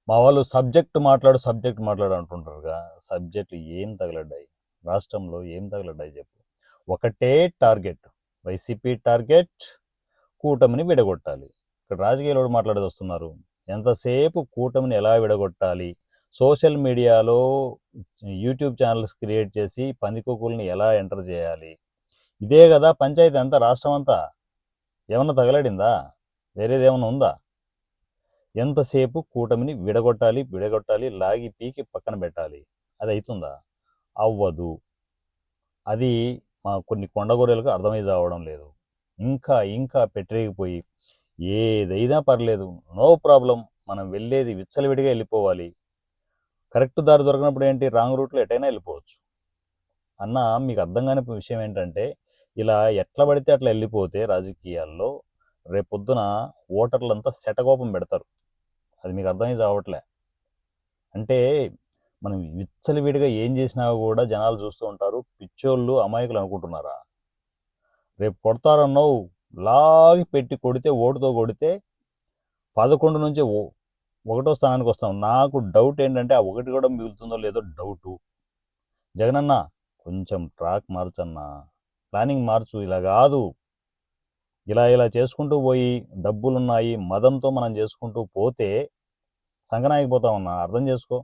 మా వాళ్ళు సబ్జెక్ట్ మాట్లాడు అంటుంటారుగా. సబ్జెక్టులు ఏం తగలడ్డాయి? రాష్ట్రంలో ఏం తగలడ్డాయి చెప్పు? ఒకటే టార్గెట్. వైసీపీ టార్గెట్ కూటమిని విడగొట్టాలి. ఇక్కడ రాజకీయాలు ఎవరు మాట్లాడదొస్తున్నారు? ఎంతసేపు కూటమిని ఎలా విడగొట్టాలి? సోషల్ మీడియాలో యూట్యూబ్ ఛానల్స్ క్రియేట్ చేసి పందికొక్కుల్ని ఎలా ఎంటర్ చేయాలి? ఇదే కదా పంచాయతీ అంతా, రాష్ట్రం అంతా. ఏమన్నా తగలడిందా? వేరేది ఏమన్నా ఉందా? ఎంతసేపు కూటమిని విడగొట్టాలి, లాగి పీకి పక్కన పెట్టాలి. అది అవుతుందా? అవ్వదు. అది మా కొన్ని కొండగొర్రెలకు అర్థమై చావడం లేదు. ఇంకా ఇంకా పెట్టరేగిపోయి ఏదైనా పర్లేదు, నో ప్రాబ్లం, మనం వెళ్ళేది విచ్చలవిడిగా వెళ్ళిపోవాలి, కరెక్ట్ దారి దొరకనప్పుడు ఏంటి, రాంగ్ రూట్లో ఎటైనా వెళ్ళిపోవచ్చు అన్న. మీకు అర్థం కాని విషయం ఏంటంటే, ఇలా ఎట్లా పడితే అట్లా వెళ్ళిపోతే రాజకీయాల్లో రేపొద్దున ఓటర్లంతా శటకోపం పెడతారు. అది మీకు అర్థమై చావట్లే. అంటే మనం విచ్చలవిడిగా ఏం చేసినా కూడా జనాలు చూస్తూ ఉంటారు. పిచ్చోళ్ళు, అమాయకులు అనుకుంటున్నారా? రేపు కొడతారన్నావు, లాగి పెట్టి కొడితే, ఓటుతో కొడితే 11 నుంచి ఒకటో స్థానానికి వస్తాం. నాకు డౌట్ ఏంటంటే, ఆ ఒకటి కూడా మిగులుతుందో లేదో డౌటు. జగనన్న, కొంచెం ట్రాక్ మార్చన్నా, ప్లానింగ్ మార్చు. ఇలా కాదు, ఇలా చేసుకుంటూ పోయి డబ్బులున్నాయి మదంతో మనం చేసుకుంటూ పోతే సంకనాగిపోతామన్నా. అర్థం చేసుకో.